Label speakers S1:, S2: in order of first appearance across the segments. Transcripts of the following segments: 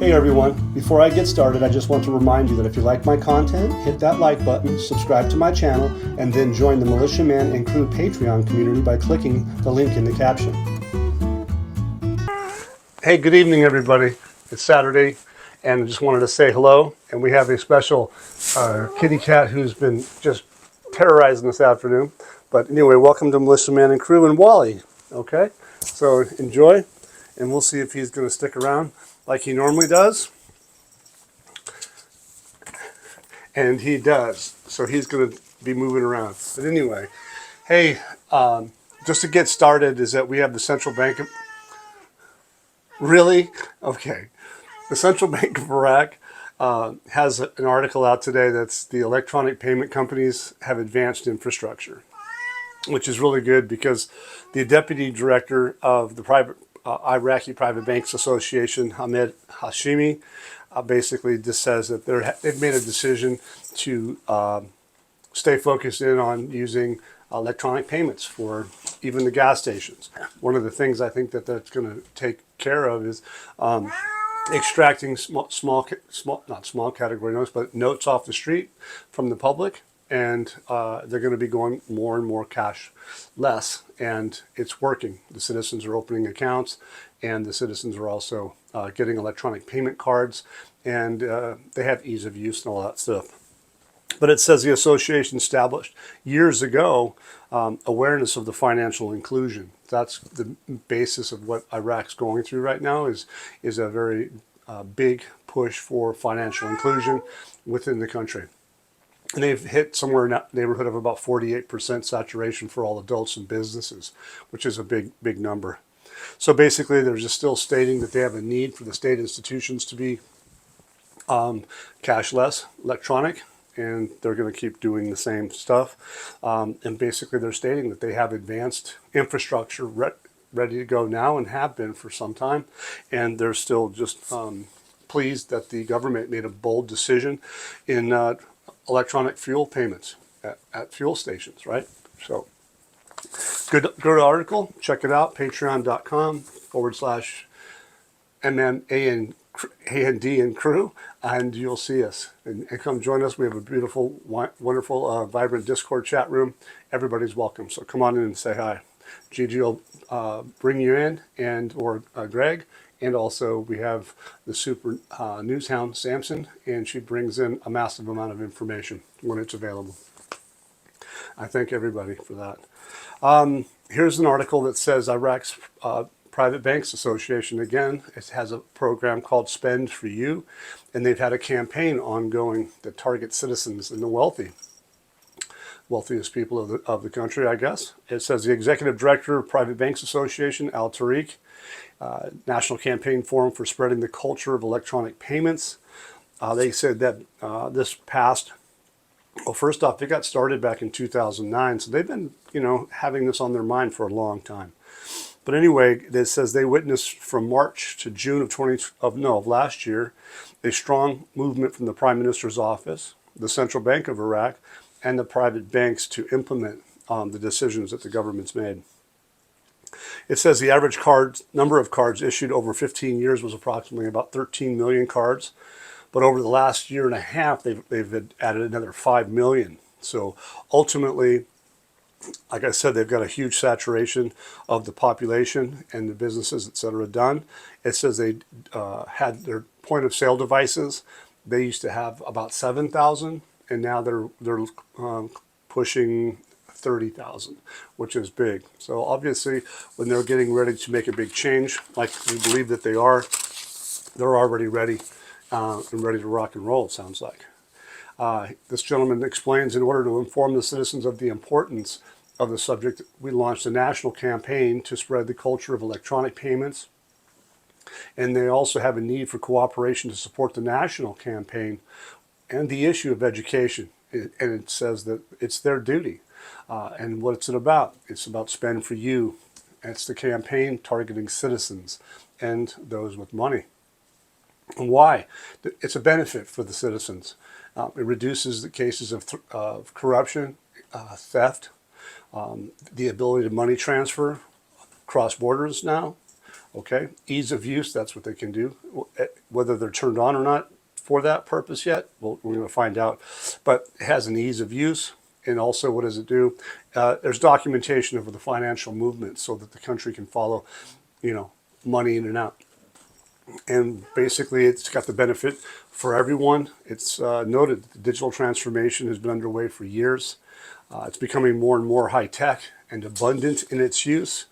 S1: Hey everyone, before I get started, I just want to remind you that if you like my content, hit that like button, subscribe to my channel, and then join the Militia Man and Crew Patreon community by clicking the link in the caption. Hey, good evening everybody. It's Saturday, and I just wanted to say hello, and we have a special kitty cat who's been just terrorizing this afternoon. But anyway, welcome to Militia Man and Crew and Wally, okay? So enjoy, and we'll see if he's going to stick around like he normally does. And he does. So he's going to be moving around. But anyway, hey, just to get started is that we have the Central Bank of... Really? Okay. The Central Bank of Iraq has an article out today that's the electronic payment companies have advanced infrastructure, which is really good because the deputy director of the Iraqi Private Banks Association, Ahmed Hashimi, basically just says that they've made a decision to stay focused in on using electronic payments for even the gas stations. One of the things I think that that's going to take care of is extracting not small category notes, but notes off the street from the public. And they're going to be going more and more cashless, and it's working. The citizens are opening accounts, and the citizens are also getting electronic payment cards, and they have ease of use and all that stuff. But it says the association established years ago awareness of the financial inclusion. That's the basis of what Iraq's going through right now is a very big push for financial inclusion within the country. And they've hit somewhere in that neighborhood of about 48% saturation for all adults and businesses, which is a big number. So basically, they're just still stating that they have a need for the state institutions to be cashless, electronic, and they're going to keep doing the same stuff. And basically, they're stating that they have advanced infrastructure ready to go now and have been for some time. And they're still just pleased that the government made a bold decision in electronic fuel payments at fuel stations, right? So good article. Check it out, patreon.com/MM&C-Iraq, and you'll see us. And come join us. We have a beautiful, wonderful, vibrant Discord chat room. Everybody's welcome. So come on in and say hi. Gigi will bring you in, or Greg. And also we have the super news hound, Samson, and she brings in a massive amount of information when it's available. I thank everybody for that. Here's an article that says Iraq's Private Banks Association, again, it has a program called Spend for You, and they've had a campaign ongoing that targets citizens and the wealthiest people of the country, I guess. It says the Executive Director of Private Banks Association, Al Tariq, National Campaign Forum for Spreading the Culture of Electronic Payments. They said that this passed. Well, first off, it got started back in 2009, so they've been, having this on their mind for a long time. But anyway, it says they witnessed from March to June of last year a strong movement from the Prime Minister's office, the Central Bank of Iraq, and the private banks to implement the decisions that the government's made. It says the average number of cards issued over 15 years was approximately about 13 million cards. But over the last year and a half, they've added another 5 million. So ultimately, like I said, they've got a huge saturation of the population and the businesses, et cetera, done. It says they had their point of sale devices. They used to have about 7,000, and now they're pushing 30,000, which is big. So obviously, when they're getting ready to make a big change, like we believe that they are, they're already ready and ready to rock and roll, it sounds like. This gentleman explains, in order to inform the citizens of the importance of the subject, we launched a national campaign to spread the culture of electronic payments. And they also have a need for cooperation to support the national campaign and the issue of education. And it says that it's their duty. And what's it about? It's about Spend for You. It's the campaign targeting citizens and those with money. And why? It's a benefit for the citizens. It reduces the cases of corruption, theft, the ability to money transfer cross borders now, Okay, ease of use, that's what they can do. Whether they're turned on or not for that purpose yet, we're going to find out. But it has an ease of use. And also, what does it do? There's documentation of the financial movement so that the country can follow, money in and out. And basically, it's got the benefit for everyone. It's noted that the digital transformation has been underway for years. It's becoming more and more high-tech and abundant in its use.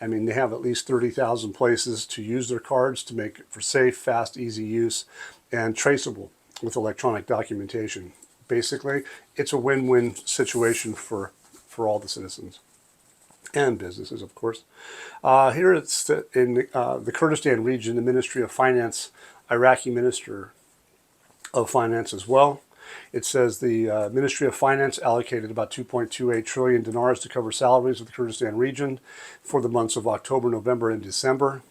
S1: I mean, they have at least 30,000 places to use their cards to make it for safe, fast, easy use, and traceable with electronic documentation. Basically, it's a win-win situation for all the citizens and businesses, of course. Here it's in the Kurdistan region, the Ministry of Finance, Iraqi Minister of Finance as well. It says the Ministry of Finance allocated about 2.28 trillion dinars to cover salaries of the Kurdistan region for the months of October, November, and December.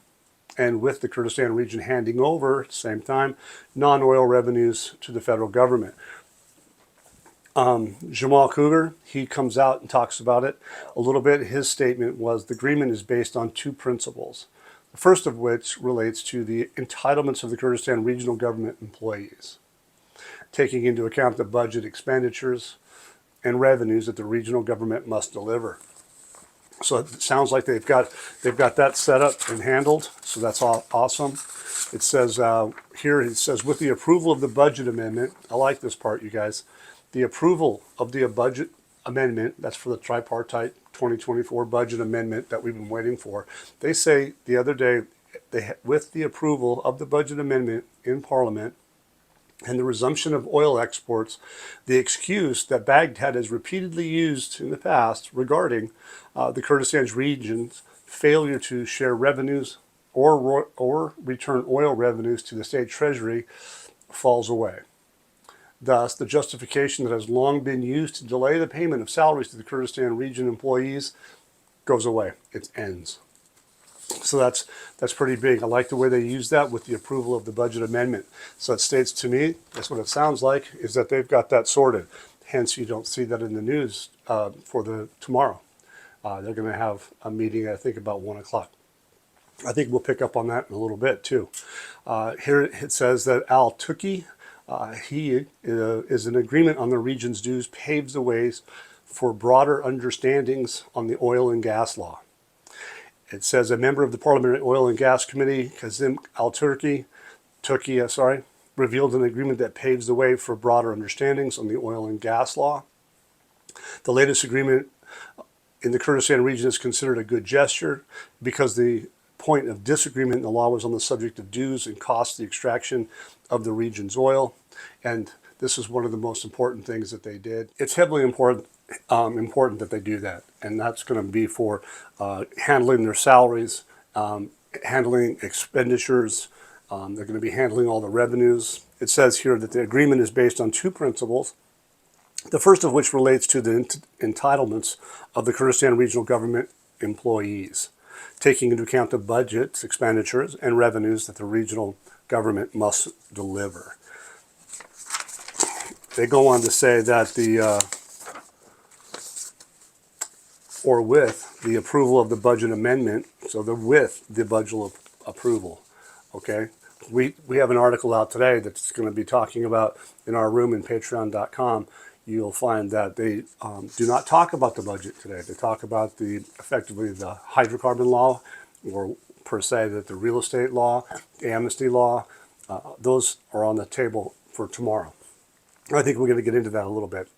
S1: And with the Kurdistan region handing over, at the same time, non-oil revenues to the federal government. Jamal Cougar, he comes out and talks about it a little bit. His statement was the agreement is based on two principles. The first of which relates to the entitlements of the Kurdistan regional government employees, taking into account the budget expenditures and revenues that the regional government must deliver. So it sounds like they've got that set up and handled. So that's awesome. It says here, it says with the approval of the budget amendment. I like this part, you guys. The approval of the budget amendment, that's for the tripartite 2024 budget amendment that we've been waiting for. They say the other day, with the approval of the budget amendment in Parliament and the resumption of oil exports, the excuse that Baghdad has repeatedly used in the past regarding the Kurdistan region's failure to share revenues or return oil revenues to the state treasury falls away. Thus, the justification that has long been used to delay the payment of salaries to the Kurdistan region employees goes away. It ends. So that's pretty big. I like the way they use that with the approval of the budget amendment. So it states to me, that's what it sounds like, is that they've got that sorted. Hence, you don't see that in the news for tomorrow. They're going to have a meeting, I think, about 1 o'clock. I think we'll pick up on that in a little bit, too. Here it says that al-Tuki, he is an agreement on the region's dues paves the ways for broader understandings on the oil and gas law. It says a member of the Parliamentary Oil and Gas Committee, Kazim al-Turki, revealed an agreement that paves the way for broader understandings on the oil and gas law. The latest agreement in the Kurdistan region is considered a good gesture because the point of disagreement in the law was on the subject of dues and costs of the extraction of the region's oil. And this is one of the most important things that they did. It's heavily important that they do that. And that's going to be for handling their salaries, handling expenditures. They're going to be handling all the revenues. It says here that the agreement is based on two principles. The first of which relates to the entitlements of the Kurdistan regional government employees, taking into account the budgets, expenditures, and revenues that the regional government must deliver. They go on to say that with the approval of the budget amendment, so with the budget approval, okay? We have an article out today that's going to be talking about in our room in patreon.com. You'll find that they do not talk about the budget today. They talk about effectively the hydrocarbon law, or per se that the real estate law, the amnesty law, those are on the table for tomorrow. I think we're going to get into that a little bit.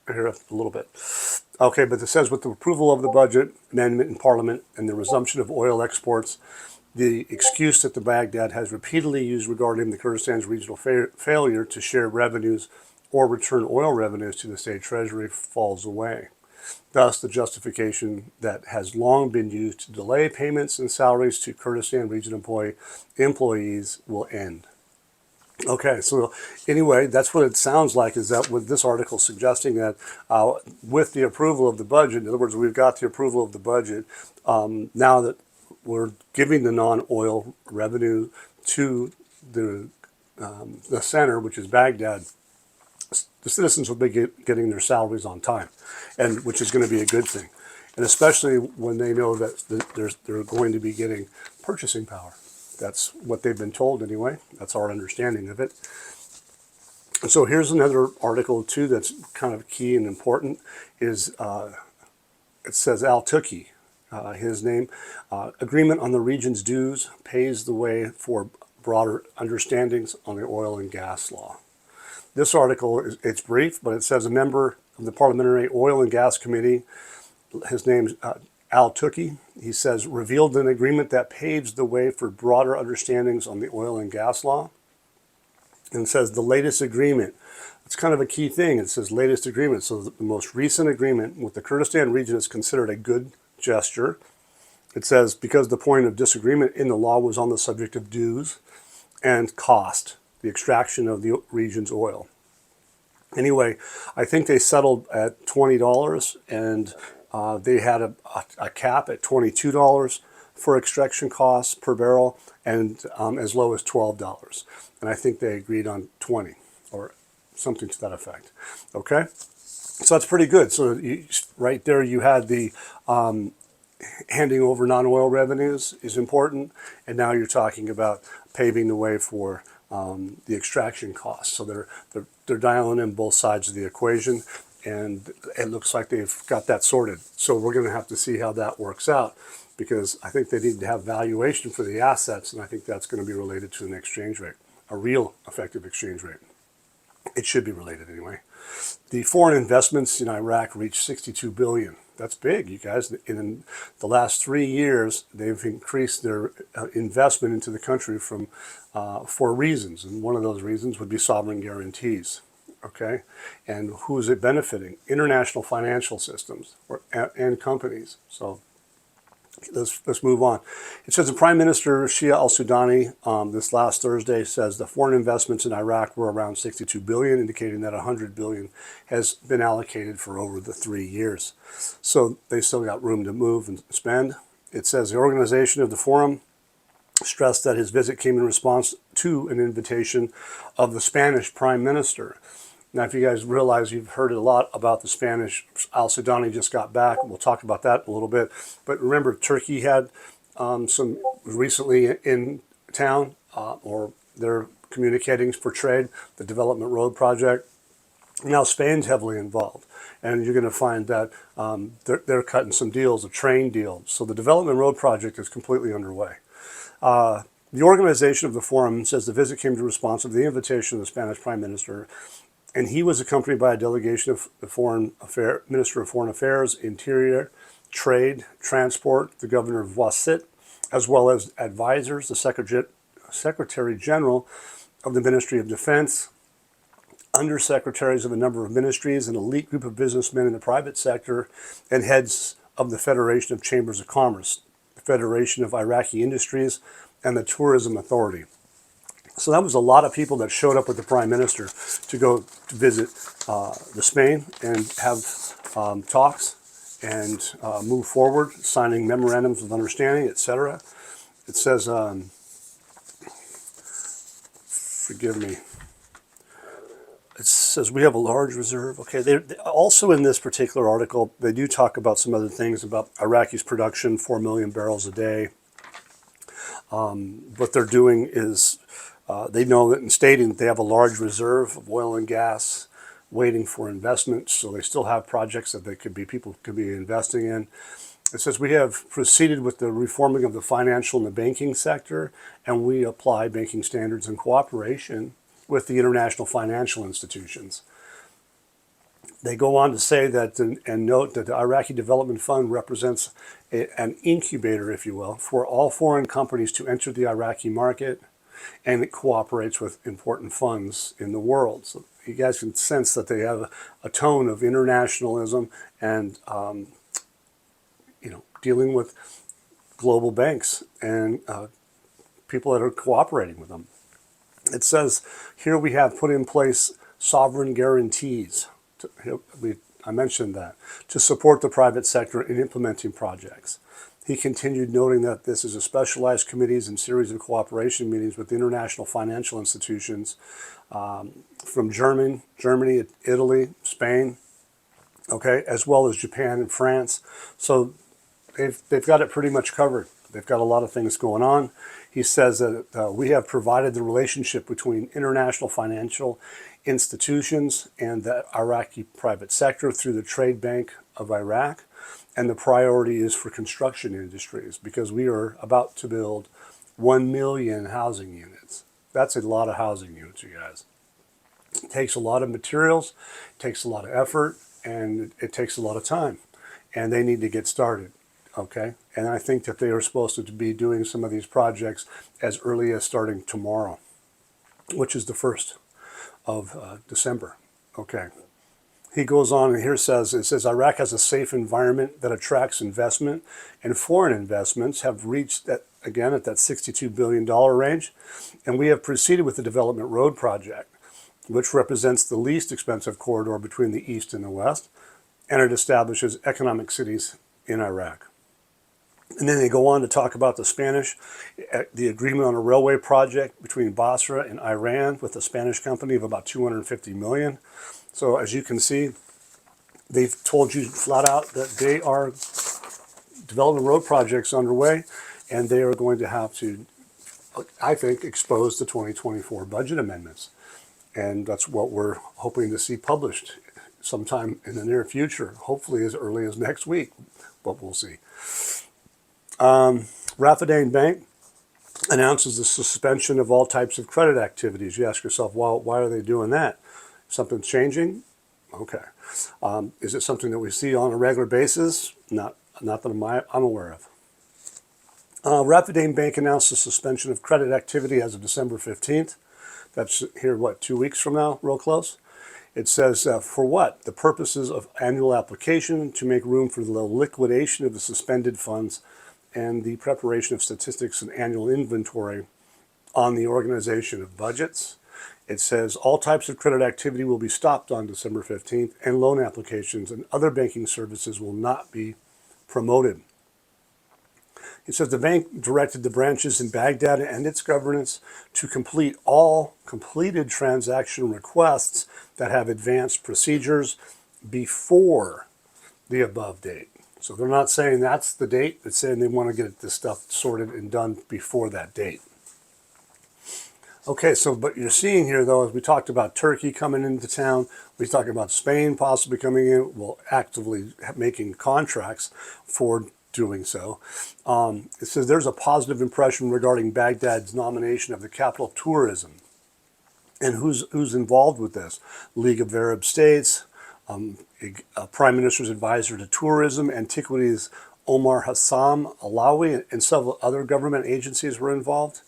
S1: Okay, but it says with the approval of the budget amendment in Parliament and the resumption of oil exports, the excuse that the Baghdad has repeatedly used regarding the Kurdistan's regional failure to share revenues or return oil revenues to the state treasury falls away. Thus, the justification that has long been used to delay payments and salaries to Kurdistan region employees will end. Okay, so anyway, that's what it sounds like, is that with this article suggesting that with the approval of the budget, in other words, we've got the approval of the budget, now that we're giving the non-oil revenue to the center, which is Baghdad, the citizens will be getting their salaries on time, and which is going to be a good thing. And especially when they know that they're going to be getting purchasing power. That's what they've been told anyway. That's our understanding of it. And so here's another article too that's kind of key and important. Is it says Al Tookie, his name, agreement on the region's dues paves the way for broader understandings on the oil and gas law. This article, it's brief, but it says a member of the Parliamentary Oil and Gas Committee, his name's Al Tookie, he says, revealed an agreement that paves the way for broader understandings on the oil and gas law. And says the latest agreement, it's kind of a key thing, it says latest agreement. So the most recent agreement with the Kurdistan region is considered a good gesture. It says because the point of disagreement in the law was on the subject of dues and cost, the extraction of the region's oil. Anyway, I think they settled at $20, and they had a cap at $22 for extraction costs per barrel, and as low as $12. And I think they agreed on 20 or something to that effect. Okay, so that's pretty good. So right there you had the handing over non-oil revenues is important, and now you're talking about paving the way for the extraction costs. So they're dialing in both sides of the equation, and it looks like they've got that sorted. So we're going to have to see how that works out, because I think they need to have valuation for the assets, and I think that's going to be related to an exchange rate, a real effective exchange rate. It should be related anyway. The foreign investments in Iraq reached $62 billion. That's big, you guys. In the last 3 years, they've increased their investment into the country for reasons, and one of those reasons would be sovereign guarantees. Okay, and who is it benefiting? International financial systems and companies. So let's move on. It says the Prime Minister Shia al-Sudani this last Thursday says the foreign investments in Iraq were around $62 billion, indicating that $100 billion has been allocated for over the 3 years. So they still got room to move and spend. It says the organization of the forum stressed that his visit came in response to an invitation of the Spanish Prime Minister. Now, if you guys realize, you've heard a lot about the Spanish. Al-Sudani just got back. We'll talk about that in a little bit. But remember, Turkey had some recently in town, or they're communicating for trade, the Development Road Project. Now Spain's heavily involved, and you're going to find that they're cutting some deals, a train deal. So the Development Road Project is completely underway. The organization of the forum says the visit came to response of the invitation of the Spanish Prime Minister, and he was accompanied by a delegation of the Minister of Foreign Affairs, Interior, Trade, Transport, the Governor of Wasit, as well as advisors, the Secretary General of the Ministry of Defense, undersecretaries of a number of ministries, an elite group of businessmen in the private sector, and heads of the Federation of Chambers of Commerce, the Federation of Iraqi Industries, and the Tourism Authority. So that was a lot of people that showed up with the Prime Minister to go to visit the Spain and have talks and move forward, signing memorandums of understanding, etc. It says, forgive me, it says we have a large reserve. Okay, they also in this particular article, they do talk about some other things about Iraqi's production, 4 million barrels a day. What they're doing is they know that in stating that they have a large reserve of oil and gas waiting for investment, so they still have projects that people could be investing in. It says we have proceeded with the reforming of the financial and the banking sector, and we apply banking standards in cooperation with the international financial institutions. They go on to say that and note that the Iraqi Development Fund represents an incubator, if you will, for all foreign companies to enter the Iraqi market, and it cooperates with important funds in the world. So you guys can sense that they have a tone of internationalism and dealing with global banks and people that are cooperating with them. It says here we have put in place sovereign guarantees. I mentioned that, to support the private sector in implementing projects. He continued, noting that this is a specialized committees and series of cooperation meetings with international financial institutions from Germany, Italy, Spain, okay, as well as Japan and France. So they've got it pretty much covered. They've got a lot of things going on. He says that we have provided the relationship between international financial institutions and the Iraqi private sector through the Trade Bank of Iraq. And the priority is for construction industries because we are about to build 1 million housing units. That's a lot of housing units, you guys. It takes a lot of materials, it takes a lot of effort, and it takes a lot of time. And they need to get started, okay? And I think that they are supposed to be doing some of these projects as early as starting tomorrow, which is the 1st of December, okay? He goes on and here says, it says, Iraq has a safe environment that attracts investment, and foreign investments have reached, again, at that $62 billion range. And we have proceeded with the Development Road Project, which represents the least expensive corridor between the East and the West, and it establishes economic cities in Iraq. And then they go on to talk about the agreement on a railway project between Basra and Iran with a Spanish company of about $250 million. So as you can see, they've told you flat out that they are development road projects underway, and they are going to have to, I think, expose the 2024 budget amendments. And that's what we're hoping to see published sometime in the near future, hopefully as early as next week, but we'll see. Raffidain Bank announces the suspension of all types of credit activities. You ask yourself, well, why are they doing that? Something's changing? Okay. Is it something that we see on a regular basis? Not that I'm aware of. Raffidain Bank announced the suspension of credit activity as of December 15th. That's here, 2 weeks from now, real close. It says, for what? The purposes of annual application to make room for the liquidation of the suspended funds and the preparation of statistics and annual inventory on the organization of budgets. It says all types of credit activity will be stopped on December 15th, and loan applications and other banking services will not be promoted. It says the bank directed the branches in Baghdad and its governance to complete all completed transaction requests that have advanced procedures before the above date. So they're not saying that's the date, it's saying they want to get this stuff sorted and done before that date. Okay, so but you're seeing here, though, as we talked about Turkey coming into town, we talked about Spain possibly coming in, well, actively making contracts for doing so. It says there's a positive impression regarding Baghdad's nomination of the capital of tourism. And who's involved with this? League of Arab States, Prime Minister's Advisor to Tourism, Antiquities Omar Hassam Alawi, and several other government agencies were involved.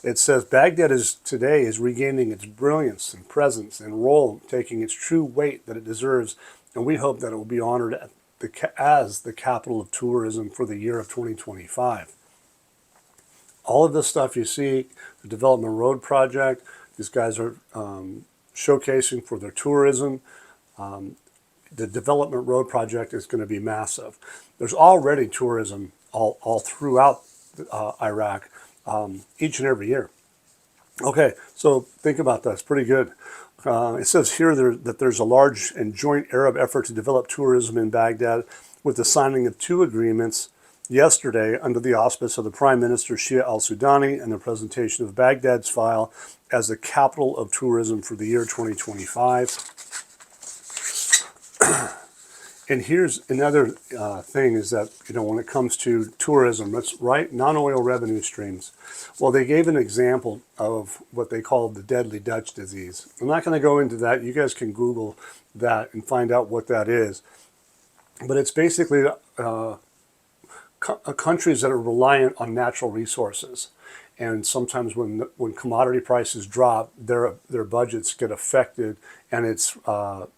S1: It says Baghdad today is regaining its brilliance and presence and role, taking its true weight that it deserves, and we hope that it will be honored as the capital of tourism for the year of 2025. All of this stuff you see, the Development Road Project, these guys are showcasing for their tourism. The Development Road Project is going to be massive. There's already tourism all throughout Iraq each and every year. Okay, so think about that. It's pretty good. It says here that there's a large and joint Arab effort to develop tourism in Baghdad with the signing of 2 agreements yesterday under the auspice of the Prime Minister Shia al-Sudani and the presentation of Baghdad's file as the capital of tourism for the year 2025. And here's another thing is that, when it comes to tourism, that's right, non-oil revenue streams. Well, they gave an example of what they call the deadly Dutch disease. I'm not going to go into that. You guys can Google that and find out what that is. But it's basically countries that are reliant on natural resources. And sometimes when commodity prices drop, their budgets get affected, and it's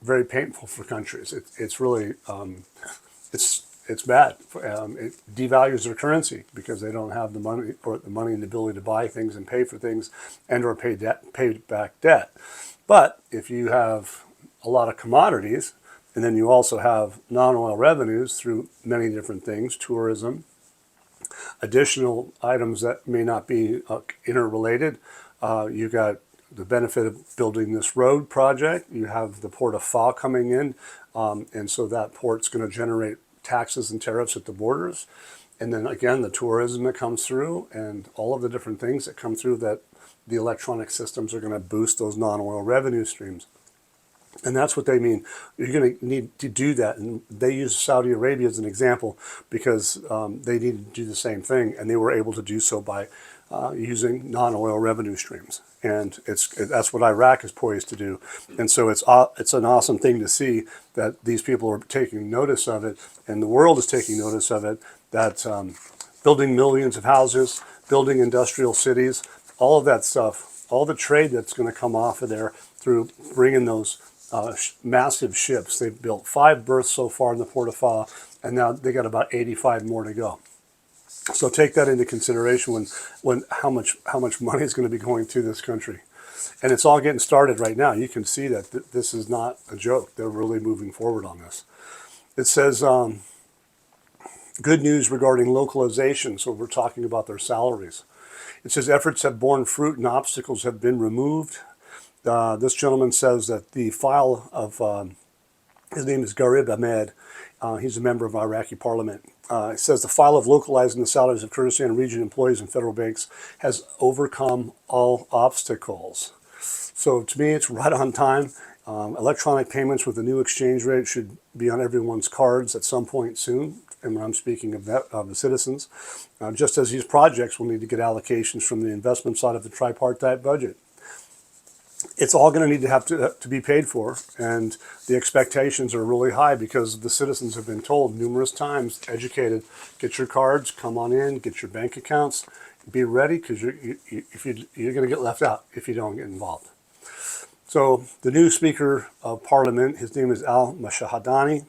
S1: very painful for countries. It's really it's bad. It devalues their currency because they don't have the money and the ability to buy things and pay for things or pay back debt. But if you have a lot of commodities, and then you also have non-oil revenues through many different things, tourism, additional items that may not be interrelated. You got the benefit of building this road project. You have the port of Fa coming in, and so that port's going to generate taxes and tariffs at the borders. And then again, the tourism that comes through and all of the different things that come through, that the electronic systems are going to boost those non-oil revenue streams. And that's what they mean. You're going to need to do that. And they use Saudi Arabia as an example because they needed to do the same thing. And they were able to do so by using non-oil revenue streams. And that's what Iraq is poised to do. And so it's an awesome thing to see that these people are taking notice of it, and the world is taking notice of it, that building millions of houses, building industrial cities, all of that stuff, all the trade that's going to come off of there through bringing those massive ships. They've built 5 berths so far in the Port of Fa, and now they got about 85 more to go. So take that into consideration when how much money is going to be going through this country. And it's all getting started right now. You can see that this is not a joke. They're really moving forward on this. It says good news regarding localization. So we're talking about their salaries. It says efforts have borne fruit and obstacles have been removed. This gentleman says that the file of, his name is Garib Ahmed, he's a member of Iraqi parliament. It says the file of localizing the salaries of Kurdistan region employees and federal banks has overcome all obstacles. So to me, it's right on time. Electronic payments with the new exchange rate should be on everyone's cards at some point soon. And when I'm speaking of the citizens, just as these projects will need to get allocations from the investment side of the tripartite budget. It's all going to need to have to be paid for, and the expectations are really high because the citizens have been told numerous times, educated, get your cards, come on in, get your bank accounts, be ready because you're going to get left out if you don't get involved. So the new Speaker of Parliament, his name is al-Mashahadani.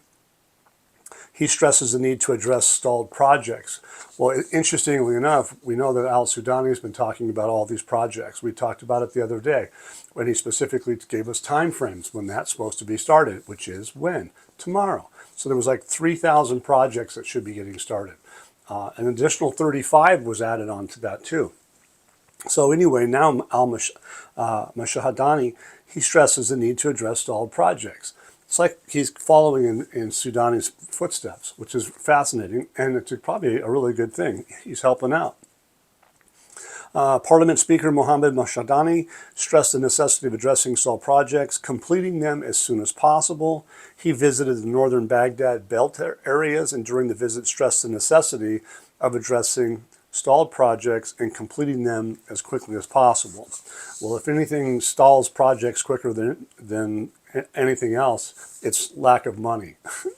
S1: He stresses the need to address stalled projects. Well, interestingly enough, we know that al-Sudani has been talking about all these projects. We talked about it the other day when he specifically gave us time frames when that's supposed to be started, which is when? Tomorrow. So there was like 3,000 projects that should be getting started. An additional 35 was added on to that too. So anyway, now al-Mashahadani, he stresses the need to address stalled projects. It's like he's following in Sudani's footsteps, which is fascinating, and it's probably a really good thing. He's helping out. Parliament Speaker Mohammed Mashahadani stressed the necessity of addressing stalled projects, completing them as soon as possible. He visited the northern Baghdad belt areas, and during the visit stressed the necessity of addressing stalled projects and completing them as quickly as possible. Well, if anything stalls projects quicker than anything else, it's lack of money.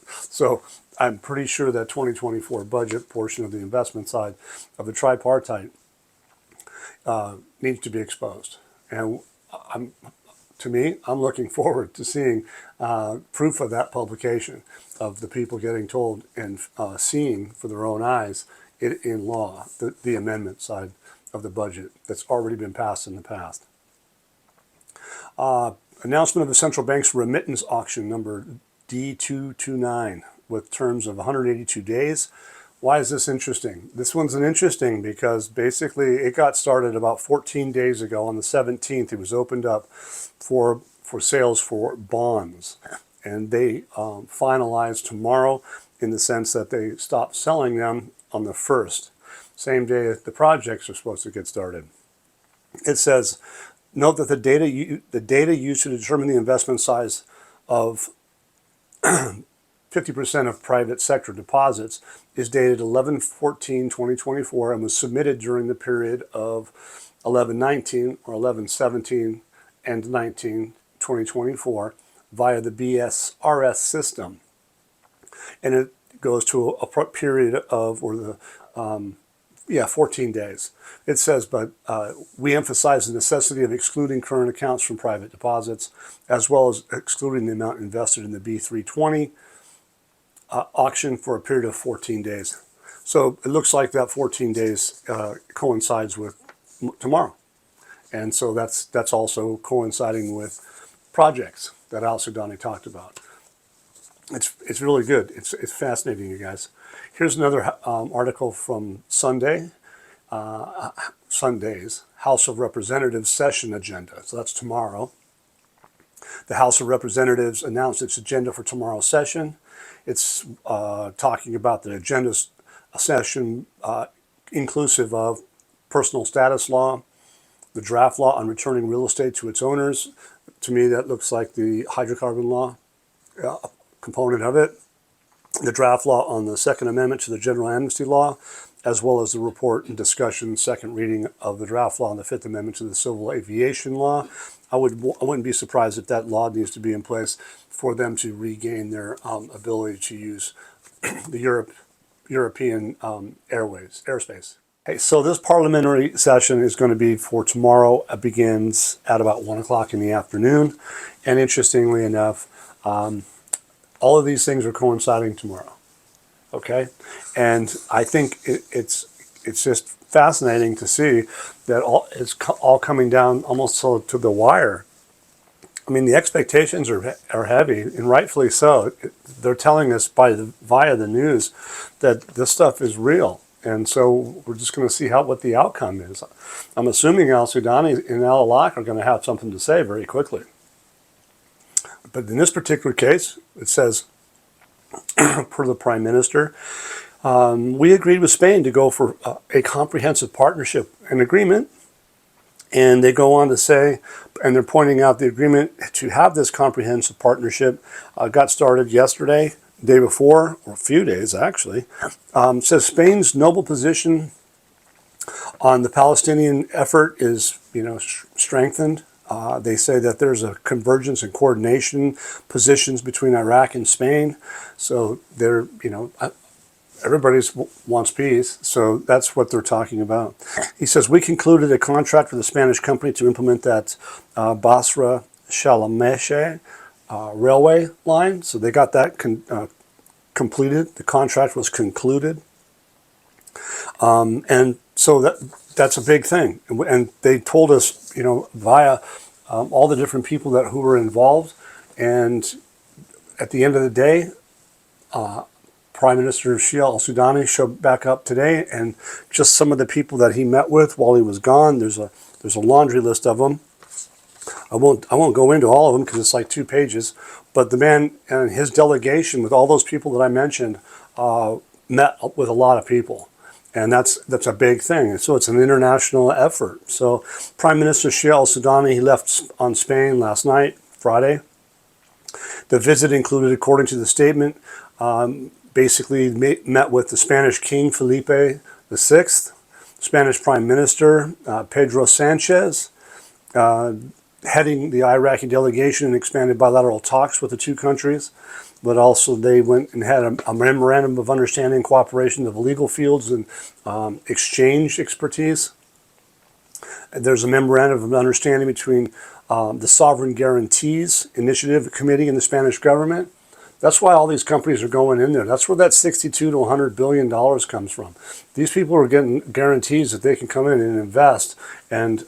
S1: So I'm pretty sure that 2024 budget portion of the investment side of the tripartite needs to be exposed. And to me, I'm looking forward to seeing proof of that publication, of the people getting told and seeing for their own eyes it in law, the amendment side of the budget that's already been passed in the past. Announcement of the central bank's remittance auction number D229 with terms of 182 days. Why is this interesting? This one's interesting because basically it got started about 14 days ago. On the 17th, it was opened up for sales for bonds. And they finalized tomorrow in the sense that they stopped selling them on the 1st, same day the projects are supposed to get started. It says, note that the data used to determine the investment size of 50% of private sector deposits is dated 11/14/2024 and was submitted during the period of 11/19 or 11/17 and 19/2024 via the BSRS system. And it goes to a period of, 14 days. It says, but we emphasize the necessity of excluding current accounts from private deposits, as well as excluding the amount invested in the B320 auction for a period of 14 days. So it looks like that 14 days coincides with tomorrow. And so that's also coinciding with projects that al-Sudani talked about. It's really good. It's fascinating, you guys. Here's another article from Sunday's House of Representatives session agenda. So that's tomorrow. The House of Representatives announced its agenda for tomorrow's session. It's talking about the agenda's session inclusive of personal status law, the draft law on returning real estate to its owners. To me, that looks like the hydrocarbon law component of it. The draft law on the Second Amendment to the General Amnesty Law, as well as the report and discussion, second reading of the draft law on the Fifth Amendment to the Civil Aviation Law. I wouldn't be surprised if that law needs to be in place for them to regain their ability to use the European airspace. Hey, so this parliamentary session is going to be for tomorrow. It begins at about 1 o'clock in the afternoon. And interestingly enough, all of these things are coinciding tomorrow. Okay? And I think it's just fascinating to see that it's all coming down almost to the wire. I mean, the expectations are heavy, and rightfully so. They're telling us via the news that this stuff is real. And so we're just going to see what the outcome is. I'm assuming al-Sudani and al-Iraq are going to have something to say very quickly. But in this particular case, it says, per the Prime Minister, we agreed with Spain to go for a comprehensive partnership and agreement. And they go on to say, and they're pointing out the agreement to have this comprehensive partnership got started yesterday, day before, or a few days actually. Says Spain's noble position on the Palestinian effort is, strengthened. They say that there's a convergence and coordination positions between Iraq and Spain. So they're, everybody wants peace. So that's what they're talking about. He says, we concluded a contract with a Spanish company to implement that Basra Shalomeshe railway line. So they got that completed. The contract was concluded. And so that's a big thing. And they told us, via all the different people who were involved. And at the end of the day, Prime Minister Shia al-Sudani showed back up today, and just some of the people that he met with while he was gone. There's a laundry list of them. I won't go into all of them because it's like 2 pages. But the man and his delegation with all those people that I mentioned met with a lot of people. And that's a big thing. And so it's an international effort. So Prime Minister Shia al-Sudani, he left on Spain last night, Friday. The visit included, according to the statement, basically met with the Spanish King Felipe VI, Spanish Prime Minister Pedro Sanchez, heading the Iraqi delegation in expanded bilateral talks with the two countries. But also they went and had a memorandum of understanding, cooperation of legal fields and exchange expertise. There's a memorandum of understanding between the Sovereign Guarantees Initiative Committee and the Spanish government. That's why all these companies are going in there. That's where that $62 to $100 billion comes from. These people are getting guarantees that they can come in and invest and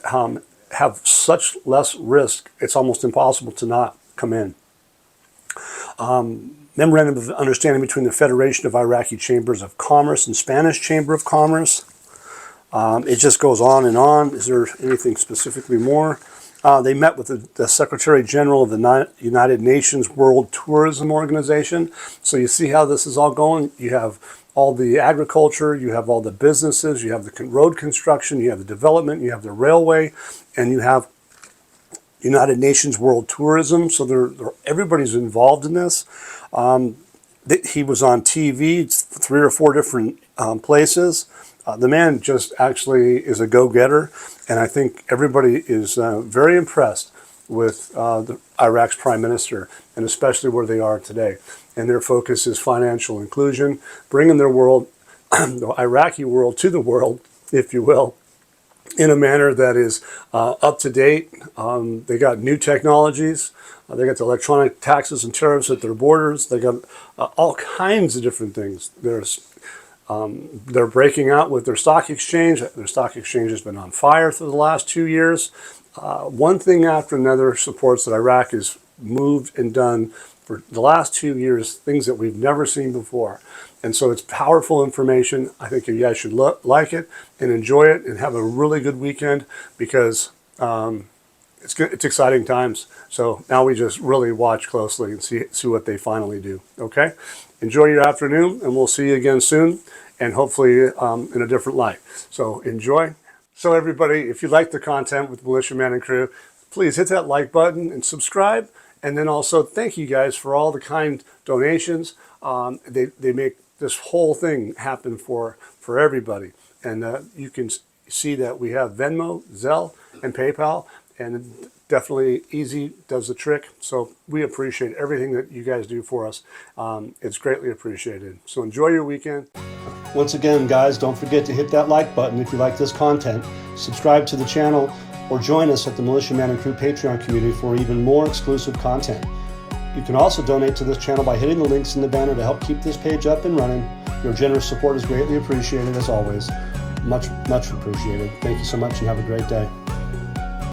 S1: have such less risk, it's almost impossible to not come in. Memorandum of understanding between the Federation of Iraqi Chambers of Commerce and Spanish Chamber of Commerce. It just goes on and on. Is there anything specifically more? They met with the Secretary General of the United Nations World Tourism Organization. So you see how this is all going. You have all the agriculture, you have all the businesses, you have the road construction, you have the development, you have the railway, and you have United Nations World Tourism. So everybody's involved in this. He was on TV, 3 or 4 different places. The man just actually is a go-getter, and I think everybody is very impressed with Iraq's Prime Minister, and especially where they are today. And their focus is financial inclusion, bringing their world, the Iraqi world, to the world, if you will, in a manner that is up to date. They got new technologies. They got the electronic taxes and tariffs at their borders. They got all kinds of different things. They're breaking out with their stock exchange. Their stock exchange has been on fire for the last 2 years. One thing after another supports that Iraq has moved and done for the last 2 years, things that we've never seen before. And so it's powerful information. I think you guys should like it and enjoy it and have a really good weekend, because it's exciting times. So now we just really watch closely and see what they finally do. Okay? Enjoy your afternoon, and we'll see you again soon. and hopefully in a different light. So enjoy. So everybody, if you like the content with Militia Man and Crew, please hit that like button and subscribe. And then also thank you guys for all the kind donations. They make this whole thing happen for everybody. And you can see that we have Venmo, Zelle, and PayPal. And definitely easy does the trick. So we appreciate everything that you guys do for us. It's greatly appreciated. So enjoy your weekend. Once again, guys, don't forget to hit that like button if you like this content. Subscribe to the channel or join us at the Militia Man and Crew Patreon community for even more exclusive content. You can also donate to this channel by hitting the links in the banner to help keep this page up and running. Your generous support is greatly appreciated, as always. Much, much appreciated. Thank you so much and have a great day.